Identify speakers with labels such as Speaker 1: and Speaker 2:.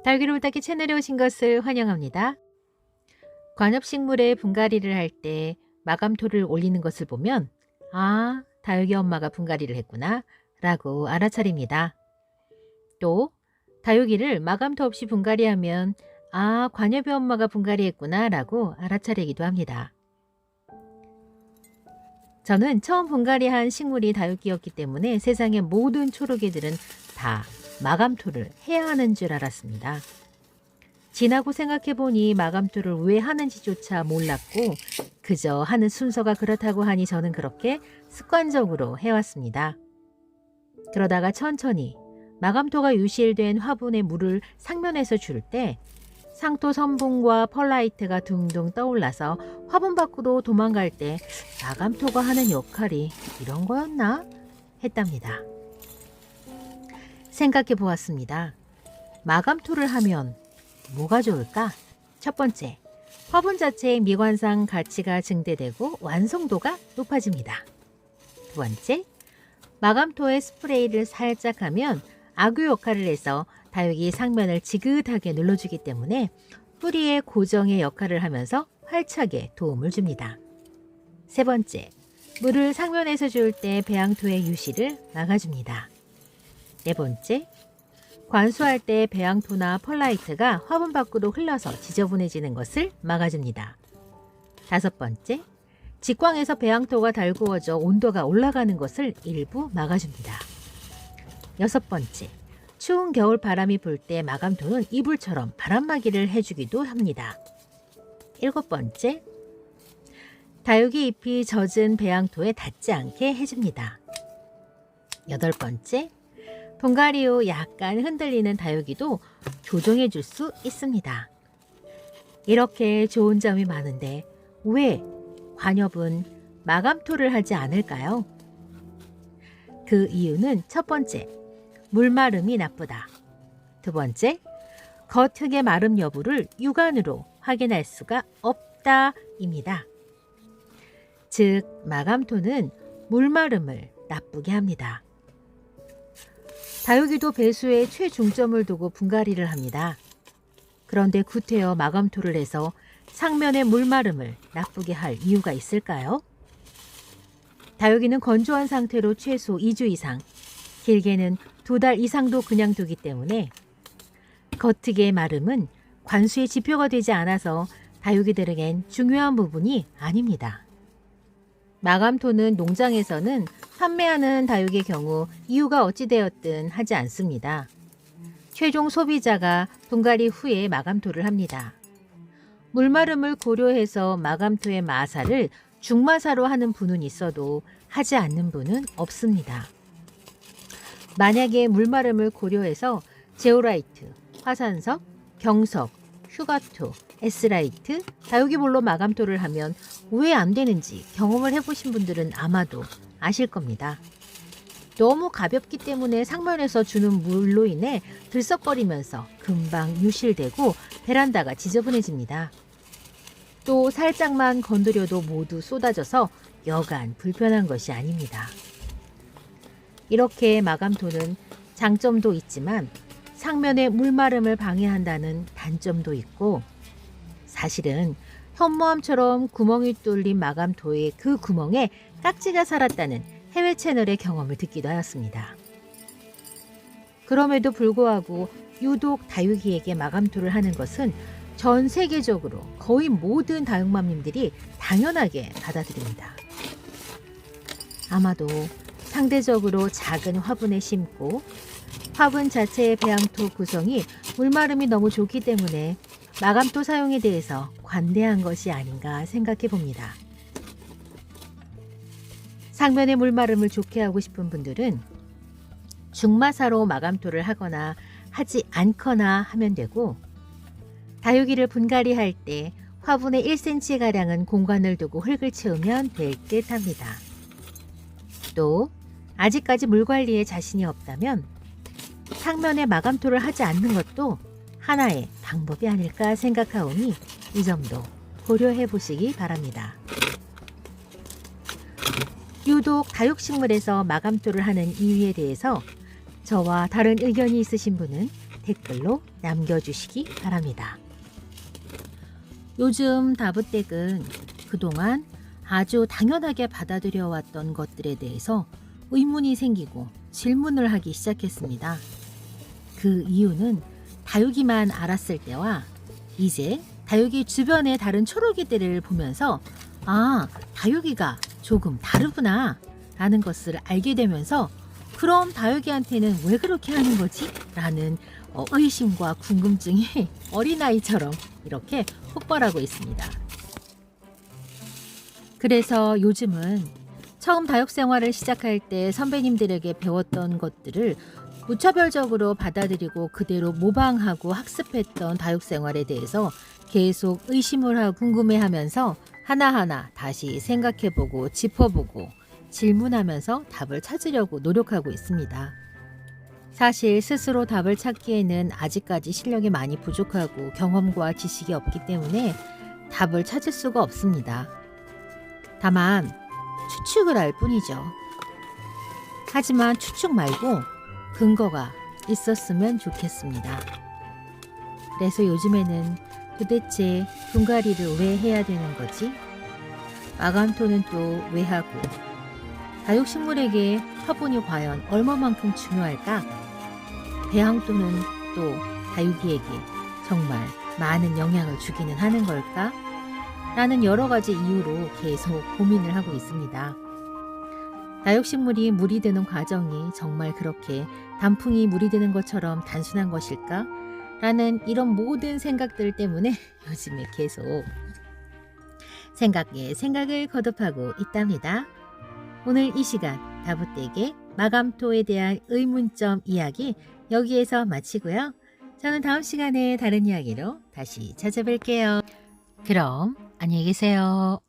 Speaker 1: 달기로 부탁해 채널에 오신 것을 환영합니다. 관엽식물에 분갈이를 할 때 마감토를 올리는 것을 보면 아, 다육이 엄마가 분갈이를 했구나 라고 알아차립니다. 또 다육이를 마감토 없이 분갈이하면 아, 관엽이 엄마가 분갈이했구나 라고 알아차리기도 합니다. 저는 처음 분갈이한 식물이 다육이였기 때문에 세상의 모든 초록이들은 다 마감토를 해야 하는 줄 알았습니다. 지나고 생각해보니 마감토를 왜 하는지조차 몰랐고 그저 하는 순서가 그렇다고 하니 저는 그렇게 습관적으로 해왔습니다. 그러다가 천천히 마감토가 유실된 화분에 물을 상면에서 줄 때 상토 선분과 펄라이트가 둥둥 떠올라서 화분 밖으로 도망갈 때 마감토가 하는 역할이 이런 거였나? 했답니다. 생각해 보았습니다. 마감토를 하면 뭐가 좋을까? 첫 번째, 화분 자체의 미관상 가치가 증대되고 완성도가 높아집니다. 두 번째, 마감토에 스프레이를 살짝 하면 아구 역할을 해서 다육이 상면을 지긋하게 눌러주기 때문에 뿌리의 고정의 역할을 하면서 활착에 도움을 줍니다. 세 번째, 물을 상면에서 줄 때 배양토의 유실을 막아줍니다. 네 번째, 관수할 때 배양토나 펄라이트가 화분 밖으로 흘러서 지저분해지는 것을 막아줍니다. 다섯 번째, 직광에서 배양토가 달구어져 온도가 올라가는 것을 일부 막아줍니다. 여섯 번째, 추운 겨울 바람이 불 때 마감토는 이불처럼 바람막이를 해주기도 합니다. 일곱 번째, 다육이 잎이 젖은 배양토에 닿지 않게 해줍니다. 여덟 번째, 분갈이 후 약간 흔들리는 다육이도 조정해 줄 수 있습니다. 이렇게 좋은 점이 많은데 왜 관엽은 마감토를 하지 않을까요? 그 이유는 첫 번째, 물마름이 나쁘다. 두 번째, 겉흙의 마름 여부를 육안으로 확인할 수가 없다입니다. 즉, 마감토는 물마름을 나쁘게 합니다. 다육이도 배수에 최중점을 두고 분갈이를 합니다. 그런데 구태여 마감토를 해서 상면의 물마름을 나쁘게 할 이유가 있을까요? 다육이는 건조한 상태로 최소 2주 이상, 길게는 2달 이상도 그냥 두기 때문에 겉흙의 마름은 관수의 지표가 되지 않아서 다육이들에겐 중요한 부분이 아닙니다. 마감토는 농장에서는 판매하는 다육의 경우 이유가 어찌되었든 하지 않습니다. 최종 소비자가 분갈이 후에 마감토를 합니다. 물마름을 고려해서 마감토의 마사를 중마사로 하는 분은 있어도 하지 않는 분은 없습니다. 만약에 물마름을 고려해서 제오라이트, 화산석, 경석, 휴가토, S라이트, 다육이볼로 마감토를 하면 왜 안 되는지 경험을 해보신 분들은 아마도 아실 겁니다. 너무 가볍기 때문에 상면에서 주는 물로 인해 들썩거리면서 금방 유실되고 베란다가 지저분해집니다. 또 살짝만 건드려도 모두 쏟아져서 여간 불편한 것이 아닙니다. 이렇게 마감토는 장점도 있지만 상면의 물마름을 방해한다는 단점도 있고 사실은 현모암처럼 구멍이 뚫린 마감토의 그 구멍에 깍지가 살았다는 해외 채널의 경험을 듣기도 하였습니다. 그럼에도 불구하고 유독 다육이에게 마감토를 하는 것은 전 세계적으로 거의 모든 다육맘님들이 당연하게 받아들입니다. 아마도 상대적으로 작은 화분에 심고 화분 자체의 배양토 구성이 물마름이 너무 좋기 때문에 마감토 사용에 대해서 관대한 것이 아닌가 생각해 봅니다. 상면의 물마름을 좋게 하고 싶은 분들은 중마사로 마감토를 하거나 하지 않거나 하면 되고 다육이를 분갈이 할 때 화분에 1cm가량은 공간을 두고 흙을 채우면 될 듯 합니다. 또 아직까지 물 관리에 자신이 없다면 상면에 마감토를 하지 않는 것도 하나의 방법이 아닐까 생각하오니 이 점도 고려해 보시기 바랍니다. 유독 다육식물에서 마감토를 하는 이유에 대해서 저와 다른 의견이 있으신 분은 댓글로 남겨주시기 바랍니다. 요즘 다부댁은 그동안 아주 당연하게 받아들여왔던 것들에 대해서 의문이 생기고 질문을 하기 시작했습니다. 그 이유는 다육이만 알았을 때와 이제 다육이 주변의 다른 초록이들을 보면서 다육이가 조금 다르구나 라는 것을 알게 되면서 그럼 다육이한테는 왜 그렇게 하는 거지? 라는 의심과 궁금증이 어린아이처럼 이렇게 폭발하고 있습니다. 그래서 요즘은 처음 다육 생활을 시작할 때 선배님들에게 배웠던 것들을 무차별적으로 받아들이고 그대로 모방하고 학습했던 다육 생활에 대해서 계속 의심을 하고 궁금해하면서 하나하나 다시 생각해보고 짚어보고 질문하면서 답을 찾으려고 노력하고 있습니다. 사실 스스로 답을 찾기에는 아직까지 실력이 많이 부족하고 경험과 지식이 없기 때문에 답을 찾을 수가 없습니다. 다만 추측을 할 뿐이죠. 하지만 추측 말고 근거가 있었으면 좋겠습니다. 그래서 요즘에는 도대체 분갈이를 왜 해야 되는 거지? 마감토는 또 왜 하고? 다육식물에게 화분이 과연 얼마만큼 중요할까? 배양토는 또 다육이에게 정말 많은 영향을 주기는 하는 걸까? 라는 여러 가지 이유로 계속 고민을 하고 있습니다. 다육식물이 물이 드는 과정이 정말 그렇게 단풍이 물이 드는 것처럼 단순한 것일까? 라는 이런 모든 생각들 때문에 요즘에 계속 생각에 생각을 거듭하고 있답니다. 오늘 이 시간 다부댁의 마감토에 대한 의문점 이야기 여기에서 마치고요. 저는 다음 시간에 다른 이야기로 다시 찾아뵐게요. 그럼 안녕히 계세요.